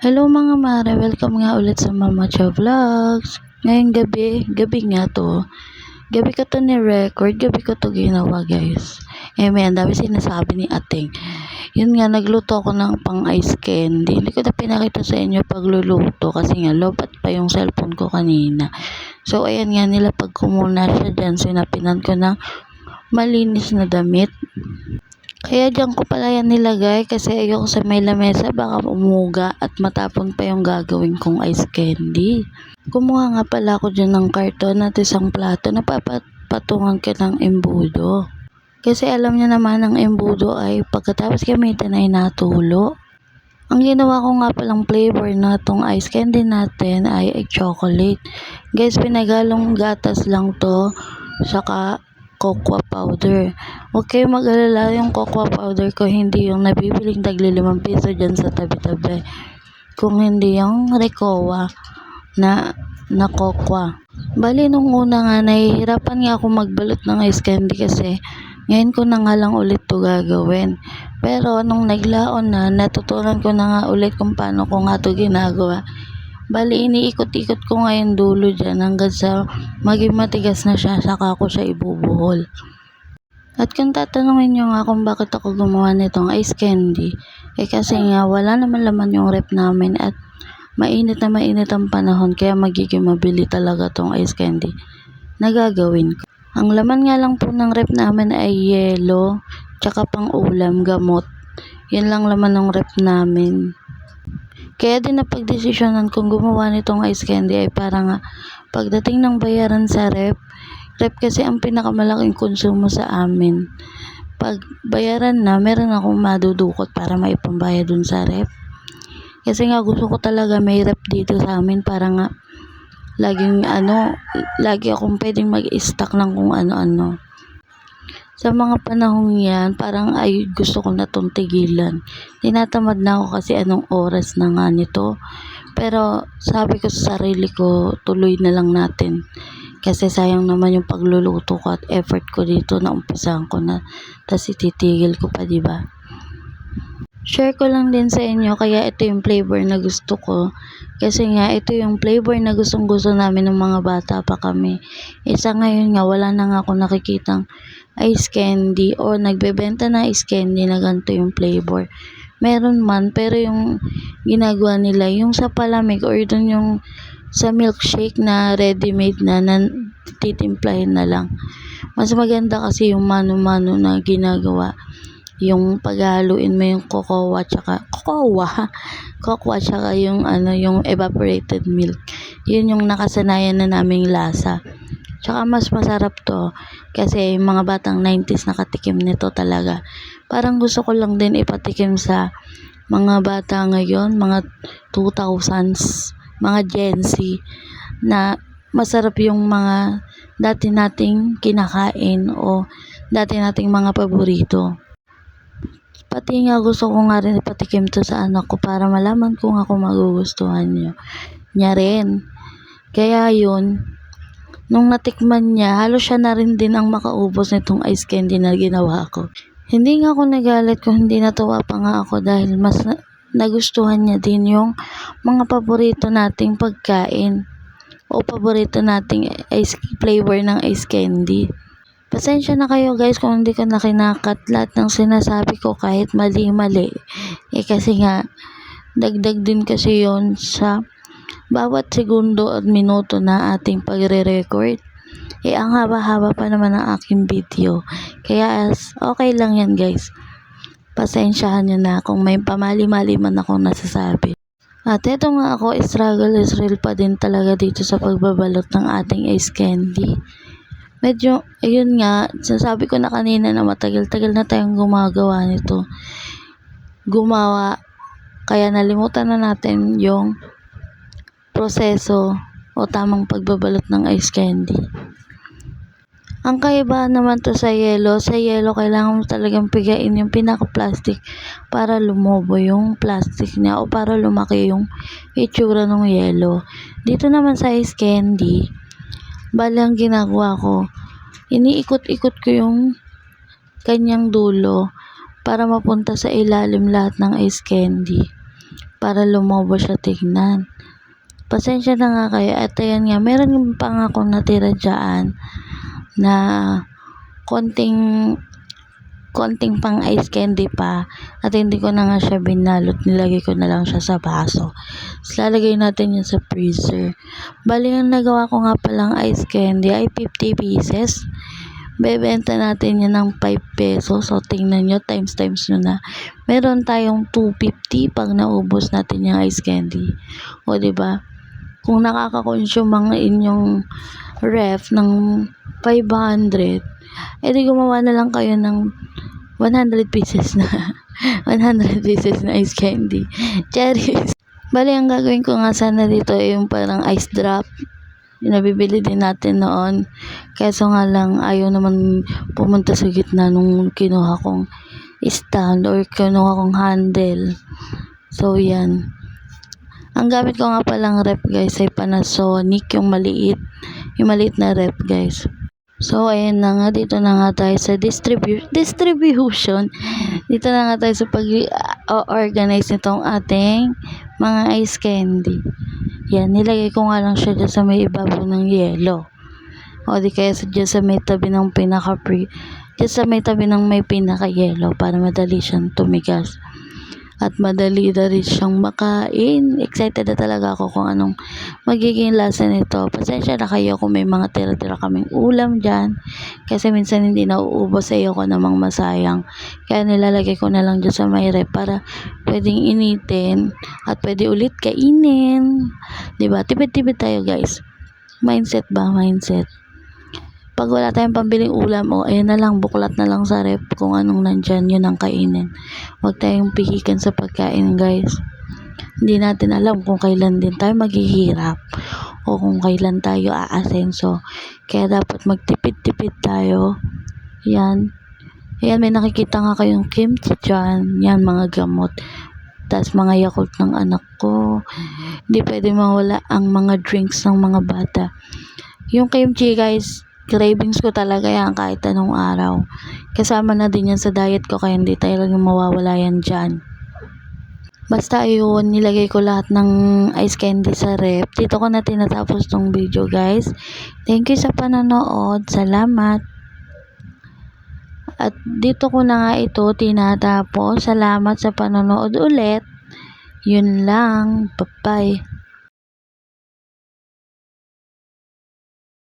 Hello mga mare, welcome nga ulit sa Mama Cha Vlogs. Ngayong gabi nga to. Gabi ko to ni-record, gabi ko to ginawa guys. May ang dami sinasabi ni ating. Yun nga, nagluto ako ng pang ice candy. Hindi ko na pinakita sa inyo pagluluto kasi nga lobat pa yung cellphone ko kanina. So ayan nga, nilapag ko muna siya dyan. Sinapinan ko ng malinis na damit. Kaya diyan ko pala yan nilagay kasi ayoko sa may lamesa baka umuga at matapon pa yung gagawin kong ice candy. Kumuha nga pala ako dyan ng karton at isang plato na patungan ka ng embudo. Kasi alam niya naman ang embudo ay pagkatapos gamitin ay natulo. Ang ginawa ko nga palang flavor na tong ice candy natin ay chocolate. Guys, pinagalong gatas lang to saka cocoa powder. Huwag kayong mag-alala, yung cocoa powder ko hindi yung nabibiling tagli 5 piso dyan sa tabi-tabi. Kung hindi yung Ricoa na cocoa. Bali nung una nga, nahihirapan nga ako magbalot ng ice candy kasi ngayon ko na nga lang ulit to gagawin. Pero nung naglaon na, natutunan ko na nga ulit kung paano ko nga to ginagawa. Bali, iniikot-ikot ko nga yung dulo dyan hanggang sa maging matigas na siya, saka ko siya ibubuhol. At kung tatanungin nyo nga kung bakit ako gumawa nitong ice candy, kasi nga wala naman laman yung rep namin at mainit na mainit ang panahon kaya magiging mabili talaga tong ice candy na gagawin ko. Ang laman nga lang po ng rep namin ay yelo, tsaka pang ulam, gamot. Yan lang laman ng rep namin. Kaya din napagdesisyonan kong gumawa nitong ice candy ay para nga pagdating ng bayaran sa rep kasi ang pinakamalaking konsumo sa amin. Pag bayaran na, meron akong madudukot para maipambayad dun sa rep. Kasi nga gusto ko talaga may rep dito sa amin para nga lagi akong pwedeng mag-stock ng kung ano-ano. Sa mga panahong yan, parang ay gusto ko na itong tigilan. Tinatamad na ako kasi anong oras na nga nito. Pero sabi ko sa sarili ko, tuloy na lang natin. Kasi sayang naman yung pagluluto ko at effort ko dito na umpisahan ko na. Tapos ititigil ko pa, diba? Share ko lang din sa inyo kaya ito yung flavor na gusto ko. Kasi nga ito yung flavor na gustong gusto namin ng mga bata pa kami. Isa ngayon nga wala na nga ako nakikitang ice candy o nagbebenta na ice candy na ganito yung flavor. Meron man pero yung ginagawa nila yung sa palamig or dun yung sa milkshake na ready-made na titimplahin na lang. Mas maganda kasi yung mano-mano na ginagawa. Yung paghaluin mo yung cocoa tsaka yung evaporated milk. Yun yung nakasanayan na naming lasa. Tsaka mas masarap to kasi yung mga batang 90s nakatikim nito talaga. Parang gusto ko lang din ipatikim sa mga bata ngayon, mga 2000s, mga Gen Z na masarap yung mga dati nating kinakain o dati nating mga paborito. Pati nga gusto ko nga rin ipatikim to sa anak ko para malaman kung ako magugustuhan niya rin. Kaya yun, nung natikman niya, halos siya na rin din ang makaubos nitong ice candy na ginawa ko. Hindi nga ako nagalit kung hindi natuwa pa nga ako dahil mas nagustuhan niya din yung mga paborito nating pagkain o paborito nating flavor ng ice candy. Pasensya na kayo guys kung hindi ko na kinakat lahat ng sinasabi ko kahit mali-mali. Kasi nga, dagdag din kasi yon sa bawat segundo at minuto na ating pagre-record. Ang haba-haba pa naman ang aking video. Kaya okay lang yan guys. Pasensyahan nyo na kung may pamali-mali man akong nasasabi. At eto nga ako, struggle is real pa din talaga dito sa pagbabalot ng ating ice candy. Medyo, ayun nga, sasabi ko na kanina na matagal-tagal na tayong gumagawa nito. Kaya nalimutan na natin yung proseso o tamang pagbabalot ng ice candy. Ang kaibahan naman to sa yelo kailangan mo talagang pigain yung pinaka-plastic para lumobo yung plastic niya o para lumaki yung itsura ng yelo. Dito naman sa ice candy, bali ang ginagawa ko, iniikot-ikot ko yung kanyang dulo para mapunta sa ilalim lahat ng ice candy. para lumobo siya tignan. Pasensya na nga kayo. At ayan nga, meron pa nga akong natira dyan na konting pang ice candy pa, at hindi ko na nga siya binalot, nilagay ko na lang siya sa baso. Tapos lalagay natin yun sa freezer. Bali, ang nagawa ko nga palang ice candy ay 50 pieces. Bebenta natin yan ng 5 pesos. So tingnan nyo, times nyo na. Meron tayong 250 pag naubos natin yung ice candy. O diba, kung nakaka-consume ang inyong ref ng 500, edi gumawa na lang kayo ng 100 pieces na 100 pieces na ice candy. Cherries. Bali, ang gagawin ko nga sana dito ay yung parang ice drop. Yung nabibili din natin noon. Kaso nga lang, ayaw naman pumunta sa gitna nung kinuha kong stand or kinuha kong handle. So, yan. Ang gamit ko nga palang rep, guys, ay Panasonic, yung maliit na rep, guys. So, ayan na nga, dito na nga tayo sa distribution. Dito na nga tayo sa pag-organize nitong ating mga ice candy. Yan, nilagay ko nga lang siya dyan sa may ibabaw ng yelo. O di kaya dyan sa may tabi ng dyan sa may tabi ng may pinaka-yelo para madali siyang tumigas. At madali na rin siyang makain. Excited na talaga ako kung anong magiging lasa nito. Pasensya na kayo kung may mga tira-tira kaming ulam dyan. Kasi minsan hindi nauubos, ayoko namang masayang. Kaya nilalagay ko na lang dyan sa may rep para pwedeng initin at pwede ulit kainin. Diba? Tipid-tipid tayo, guys. Mindset ba? Mindset. Pag wala tayong pambiling ulam, ayun na lang, buklat na lang sa rep kung anong nandyan, yun ang kainin. Huwag tayong pihikan sa pagkain, guys. Hindi natin alam kung kailan din tayo maghihirap o kung kailan tayo aasenso. Kaya dapat magtipid-tipid tayo. Yan. Ayan, may nakikita nga kayong kimchi dyan. Yan, mga gamot. Tapos mga Yakult ng anak ko. Hindi pwede mawala ang mga drinks ng mga bata. Yung kimchi, guys, cravings ko talaga yan kahit anong araw. Kasama na din yan sa diet ko, kaya hindi talaga mawawala yan dyan. Basta ayun, nilagay ko lahat ng ice candy sa rep. Dito ko na tinatapos tong video, guys. Thank you sa panonood. Salamat. At dito ko na nga ito tinatapos. Salamat sa panonood ulit. Yun lang. Bye-bye.